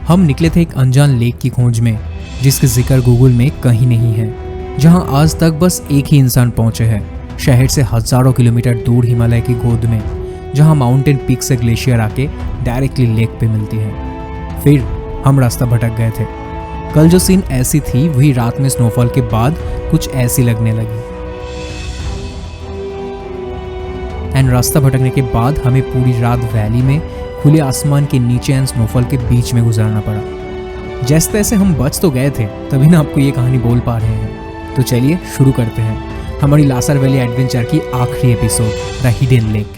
हम निकले थे एक अनजान लेक की खोज में, जिसका जिक्र गूगल में कहीं नहीं है, जहां आज तक बस एक ही इंसान पहुंचे हैं, शहर से हजारों किलोमीटर दूर हिमालय की गोद में, जहां माउंटेन पीक से ग्लेशियर आके डायरेक्टली लेक पे मिलती है। फिर हम रास्ता भटक गए थे। कल जो सीन ऐसी थी वही रात में स्नोफॉल के बाद कुछ ऐसी लगने लगी। एंड रास्ता भटकने के बाद हमें पूरी रात वैली में खुले आसमान के नीचे एंड स्नोफॉल के बीच में गुजारना पड़ा। जैसे तैसे हम बच तो गए थे, तभी ना आपको ये कहानी बोल पा रहे हैं। तो चलिए शुरू करते हैं हमारी लासर वैली एडवेंचर की आखिरी episode, the hidden lake.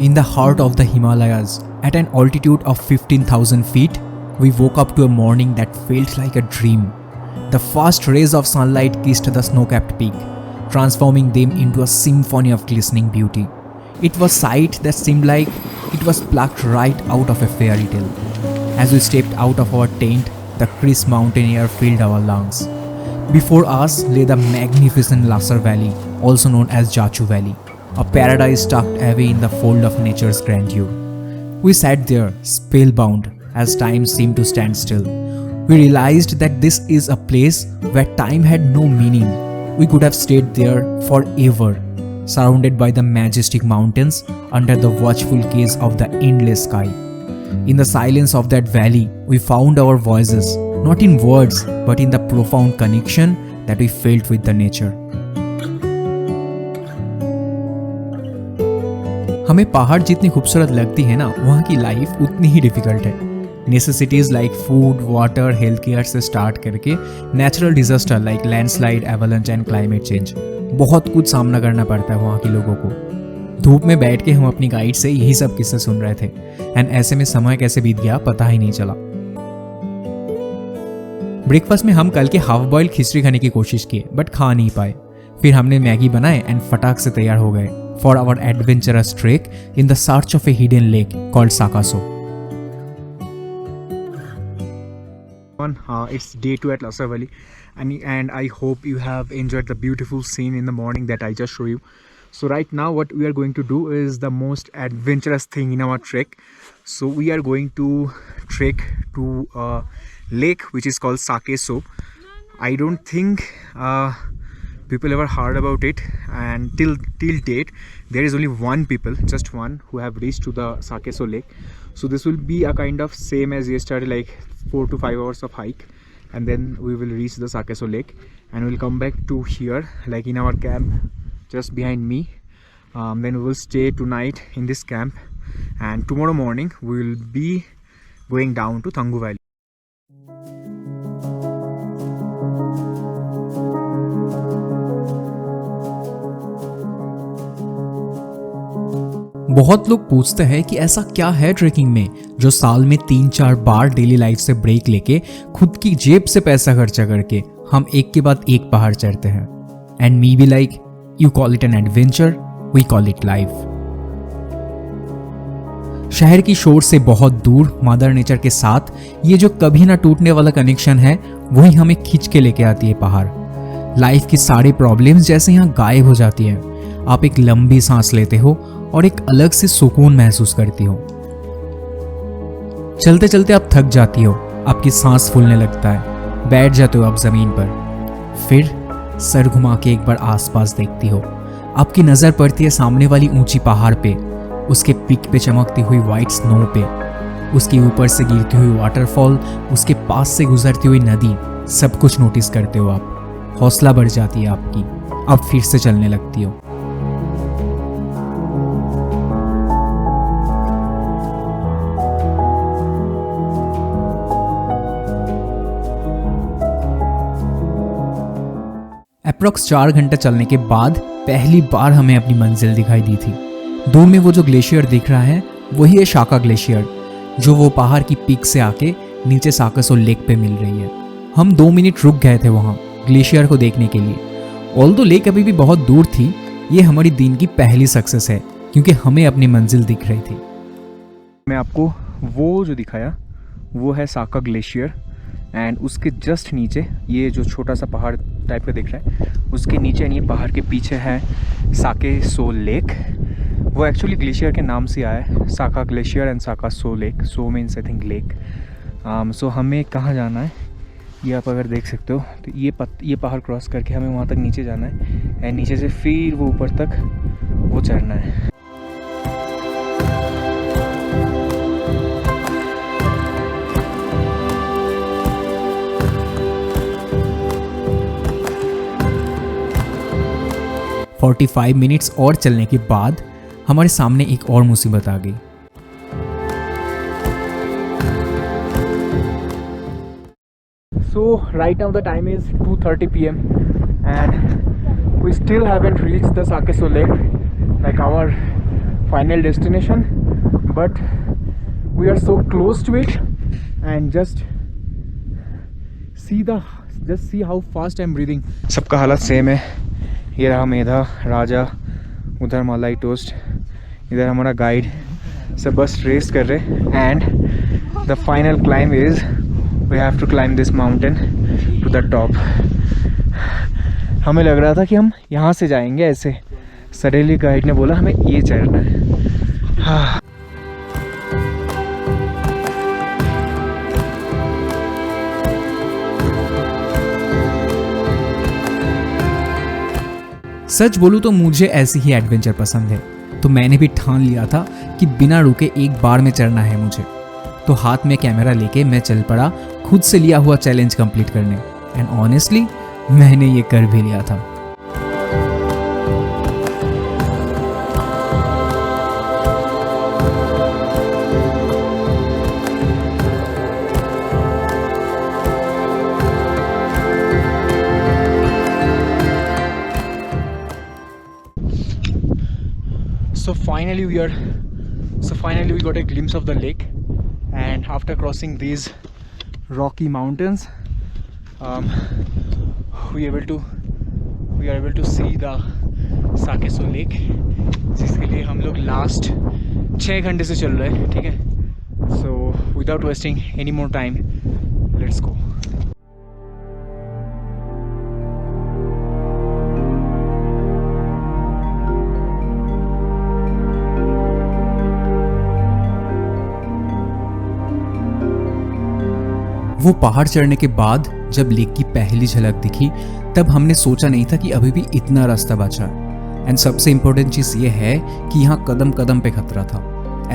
In the heart of the Himalayas, at an altitude of 15,000 feet, we woke up to a morning that felt like a dream. The first rays of sunlight kissed the snow-capped peak, transforming them into a symphony of glistening beauty. It was sight that seemed like it was plucked right out of a fairy tale. As we stepped out of our tent, the crisp mountain air filled our lungs. Before us lay the magnificent Lasar Valley, also known as Jachu Valley, a paradise tucked away in the fold of nature's grandeur. We sat there, spellbound, as time seemed to stand still. We realized that this is a place where time had no meaning. We could have stayed there forever, surrounded by the majestic mountains under the watchful gaze of the endless sky. In the silence of that valley, we found our voices, not in words, but in the profound connection that we felt with the nature. हमें पहाड़ जितनी खूबसूरत लगती है ना, वहाँ की life उतनी ही डिफिकल्ट है। Necessities like food, water, health care से स्टार्ट करके natural disaster like landslide, avalanche and climate change, बहुत कुछ सामना करना पड़ता है वहाँ के लोगों को। धूप में बैठ के हम अपनी गाइड से यही सब किस्से सुन रहे थे, एंड ऐसे में समय कैसे बीत गया पता ही नहीं चला। ब्रेकफास्ट में हम कल के हाफ बॉइल्ड खिचड़ी खाने की कोशिश किए, बट खा नहीं पाए। फिर हमने मैगी बनाए एंड फटाक से तैयार हो गए for our adventurous trek in the search of a hidden lake called Sakaso. It's day 2 at Lasar Valley, and I hope you have enjoyed the beautiful scene in the morning that I just showed you. So right now what we are going to do is the most adventurous thing in our trek. So we are going to trek to a lake which is called Sakeso. I don't think people ever heard about it, and till date there is only just one who have reached to the Sakeso lake. So this will be a kind of same as yesterday, like 4 to 5 hours of hike, and then we will reach the Sakeso lake and we'll come back to here, like in our camp just behind me. Then we will stay tonight in this camp, and tomorrow morning we will be going down to Thangu Valley. बहुत लोग पूछते हैं कि ऐसा क्या है trekking में जो साल में 3-4 बार डेली लाइफ से ब्रेक लेके खुद की जेब से पैसा खर्चा करके हम एक के बाद एक पहाड़ चढ़ते हैं। And me be like, you call it an adventure, we call it life. शहर की शोर से बहुत दूर मदर नेचर के साथ ये जो कभी ना टूटने वाला कनेक्शन है, वही हमें खींच के लेके आती है पहाड़। लाइफ की सारी प्रॉब्लम्स जैसे यहाँ गायब हो जाती है। आप एक लंबी सांस लेते हो और एक अलग से सुकून महसूस करती हो। चलते चलते आप थक जाती हो, आपकी सांस फूलने लगता है, बैठ जाते हो आप जमीन पर। फिर सर घुमा के एक बार आसपास देखती हो। आपकी नजर पड़ती है सामने वाली ऊंची पहाड़ पे, उसके पीक पे चमकती हुई वाइट स्नो पे, उसके ऊपर से गिरती हुई वाटरफॉल, उसके पास से गुजरती हुई नदी। सब कुछ नोटिस करते हो आप। हौसला बढ़ जाती है आपकी, अब फिर से चलने लगती हो। अप्रॉक्स 4 घंटे चलने के बाद पहली बार हमें अपनी मंजिल दिखाई दी थी। दूर में वो जो ग्लेशियर दिख रहा है वही है शाका ग्लेशियर, जो वो पहाड़ की पीक से आके नीचे साकसो लेक पे मिल रही है। हम 2 मिनट रुक गए थे वहाँ ग्लेशियर को देखने के लिए। ऑल्दो लेक अभी भी बहुत दूर थी, ये हमारी दिन की पहली सक्सेस है क्योंकि हमें अपनी मंजिल दिख रही थी। मैं आपको वो जो दिखाया वो है साका ग्लेशियर, एंड उसके जस्ट नीचे ये जो छोटा सा पहाड़ टाइप का दिख रहा है उसके नीचे ये पहाड़ के पीछे है साके सो लेक। वो एक्चुअली ग्लेशियर के नाम से आया है, साका ग्लेशियर एंड साका सो lake. So means I think lake. So हमें कहाँ जाना है ये आप अगर देख सकते हो, तो ये पहाड़ क्रॉस करके हमें वहाँ तक नीचे जाना है एंड नीचे से फिर वो ऊपर तक वो चढ़ना है। फोर्टी 45 मिनट्स और चलने के बाद हमारे सामने एक और मुसीबत आ गई। So right now the time is 2:30 p.m. and we still haven't reached the Sakeso Lake, like our final destination, but we are so close to it. And just see how fast I'm breathing. सबका हालत same है। ये रहा मेधा, राजा, उधर मलाई toast, इधर हमारा guide, सब बस रेस कर रहे। And the final climb is we have to climb this mountain to the top. हमें लग रहा था कि हम यहाँ से जाएंगे ऐसे, सडनली गाइड ने बोला हमें ये चढ़ना है। हाँ। सच बोलूं तो मुझे ऐसी ही एडवेंचर पसंद है, तो मैंने भी ठान लिया था कि बिना रुके एक बार में चढ़ना है मुझे। तो हाथ में कैमरा लेके मैं चल पड़ा खुद से लिया हुआ चैलेंज कंप्लीट करने। एंड ऑनेस्टली मैंने ये कर भी लिया था। So finally we got a glimpse of the lake, and after crossing these rocky mountains, we are able to see the Sakeso Lake, जिसके लिए हम लोग लास्ट 6 घंटे से चल रहे हैं। ठीक है, so without wasting any more time, let's go. वो पहाड़ चढ़ने के बाद जब लेक की पहली झलक दिखी, तब हमने सोचा नहीं था कि अभी भी इतना रास्ता बचा है। एंड सबसे इम्पोर्टेंट चीज़ ये है कि यहाँ कदम कदम पे खतरा था।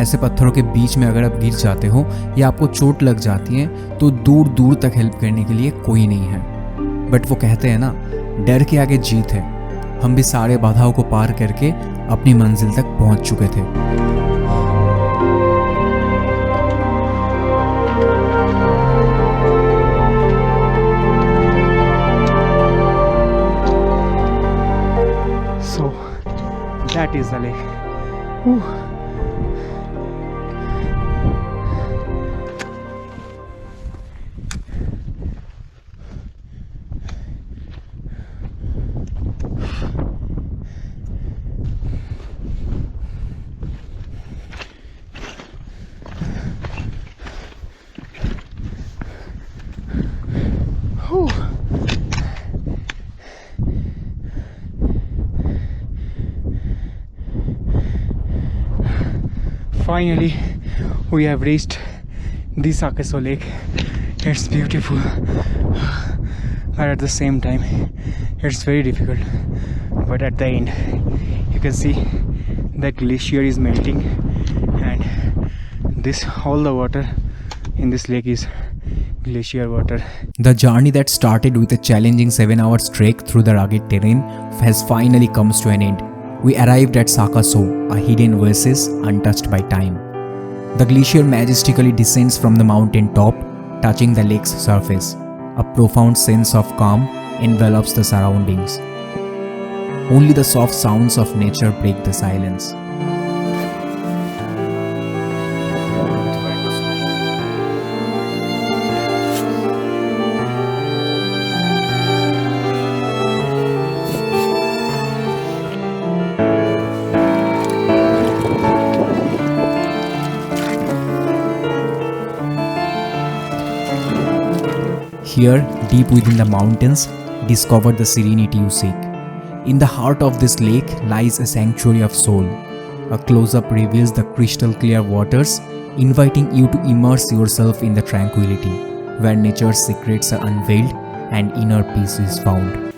ऐसे पत्थरों के बीच में अगर आप गिर जाते हो या आपको चोट लग जाती है तो दूर दूर तक हेल्प करने के लिए कोई नहीं है। बट वो कहते हैं ना, डर के आगे जीत है। हम भी सारे बाधाओं को पार करके अपनी मंजिल तक पहुँच चुके थे। That is the lake. Whew. Whew. Finally, we have reached the Sakeso Lake. It's beautiful, but at the same time, it's very difficult. But at the end, you can see the glacier is melting, and all the water in this lake is glacier water. The journey that started with a challenging 7 hours trek through the rugged terrain has finally comes to an end. We arrived at Sakaso, a hidden oasis untouched by time. The glacier majestically descends from the mountain top, touching the lake's surface. A profound sense of calm envelops the surroundings. Only the soft sounds of nature break the silence. Here, deep within the mountains, discover the serenity you seek. In the heart of this lake lies a sanctuary of soul. A close-up reveals the crystal clear waters, inviting you to immerse yourself in the tranquility, where nature's secrets are unveiled and inner peace is found.